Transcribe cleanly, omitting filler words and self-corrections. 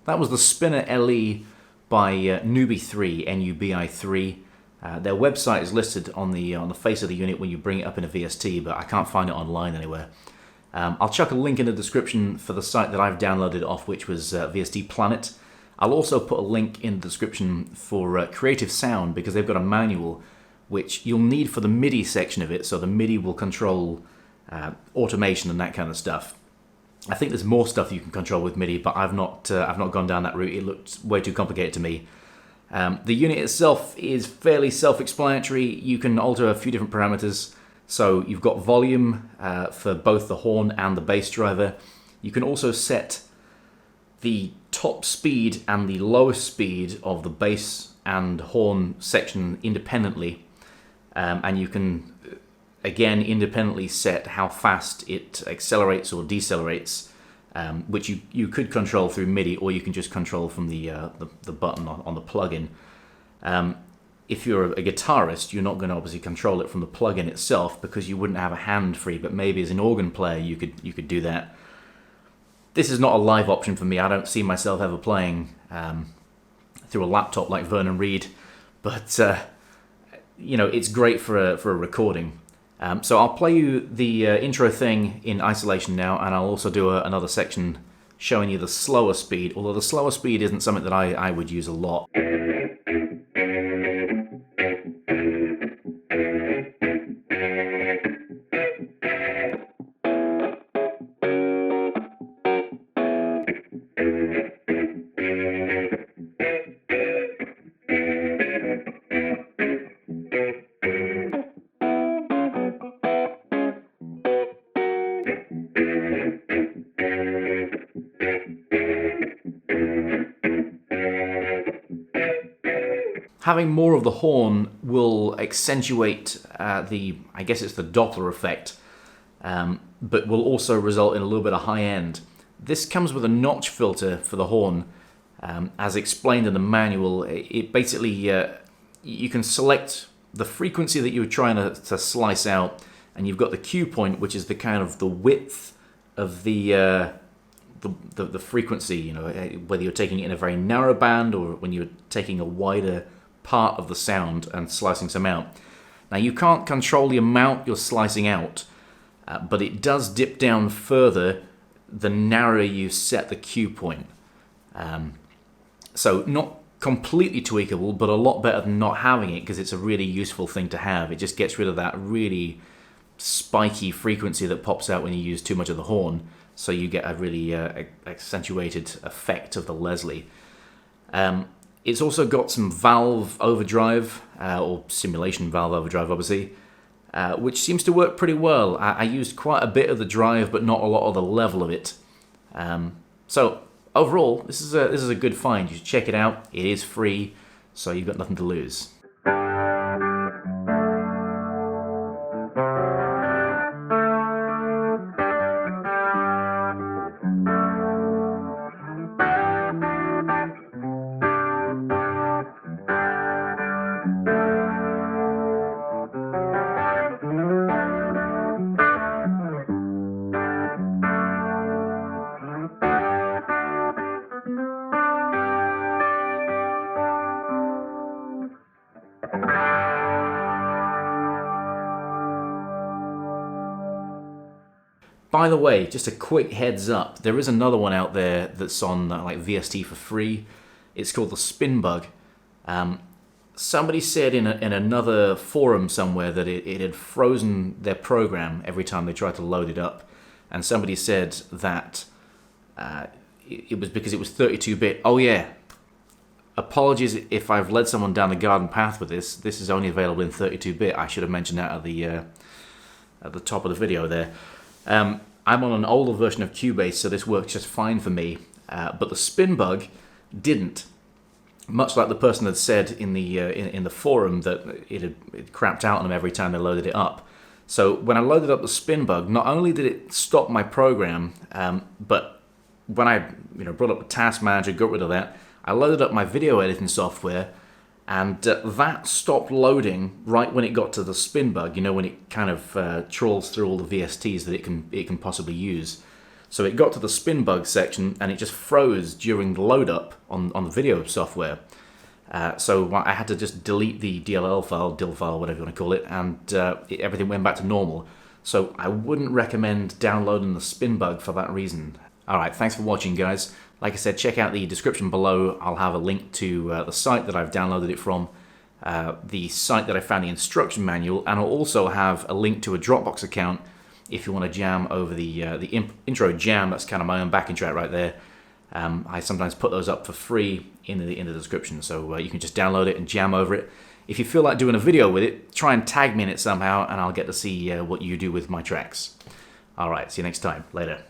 That was the Spinner LE by Nubi3, N-U-B-I-3. Their website is listed on the face of the unit when you bring it up in a VST, but I can't find it online anywhere. I'll chuck a link in the description for the site that I've downloaded off, which was VST Planet. I'll also put a link in the description for Creative Sound, because they've got a manual which you'll need for the MIDI section of it, so the MIDI will control automation and that kind of stuff. I think there's more stuff you can control with MIDI, but I've not gone down that route. It looked way too complicated to me. The unit itself is fairly self-explanatory. You can alter a few different parameters. So you've got volume for both the horn and the bass driver. You can also set the top speed and the lowest speed of the bass and horn section independently. And you can again independently set how fast it accelerates or decelerates, which you could control through MIDI, or you can just control from the button on the plugin. If you're a guitarist, you're not going to obviously control it from the plugin itself because you wouldn't have a hand free, but maybe as an organ player you could do that. This is not a live option for me. I don't see myself ever playing through a laptop like Vernon Reid, but you know, it's great for a recording. So I'll play you the intro thing in isolation now, and I'll also do another section showing you the slower speed, although the slower speed isn't something that I would use a lot. Having more of the horn will accentuate I guess it's the Doppler effect, but will also result in a little bit of high end. This comes with a notch filter for the horn, as explained in the manual. It basically, you can select the frequency that you're trying to slice out, and you've got the cue point, which is the kind of the width of the frequency, you know, whether you're taking it in a very narrow band or when you're taking a wider part of the sound and slicing some out. Now you can't control the amount you're slicing out, but it does dip down further the narrower you set the cue point. So not completely tweakable, but a lot better than not having it, because it's a really useful thing to have. It just gets rid of that really spiky frequency that pops out when you use too much of the horn, so you get a really accentuated effect of the Leslie. It's also got some valve overdrive, or simulation valve overdrive obviously, which seems to work pretty well. I used quite a bit of the drive, but not a lot of the level of it. So overall, this is a good find. You should check it out. It is free, so you've got nothing to lose. By the way, just a quick heads up, there is another one out there that's on like VST for free. It's called the Spin Bug. Somebody said in another forum somewhere that it had frozen their program every time they tried to load it up. And somebody said that it was because it was 32-bit. Oh yeah, apologies if I've led someone down the garden path with this. This is only available in 32-bit. I should have mentioned that at the top of the video there. I'm on an older version of Cubase, so this works just fine for me. But the Spin Bug didn't. Much like the person had said in the forum that it crapped out on them every time they loaded it up. So when I loaded up the Spin Bug, not only did it stop my program, but when I brought up the Task Manager, got rid of that, I loaded up my video editing software, and that stopped loading right when it got to the Spin Bug. You know, when it kind of trawls through all the VSTs that it can possibly use. So it got to the Spin Bug section and it just froze during the load up on the video software. So I had to just delete the DLL file, DIL file, whatever you want to call it, and everything went back to normal. So I wouldn't recommend downloading the Spin Bug for that reason. Alright, thanks for watching, guys. Like I said, check out the description below. I'll have a link to the site that I've downloaded it from, the site that I found the instruction manual, and I'll also have a link to a Dropbox account if you want to jam over the intro jam. That's kind of my own backing track right there. I sometimes put those up for free in the description, so you can just download it and jam over it. If you feel like doing a video with it, try and tag me in it somehow, and I'll get to see what you do with my tracks. Alright, see you next time. Later.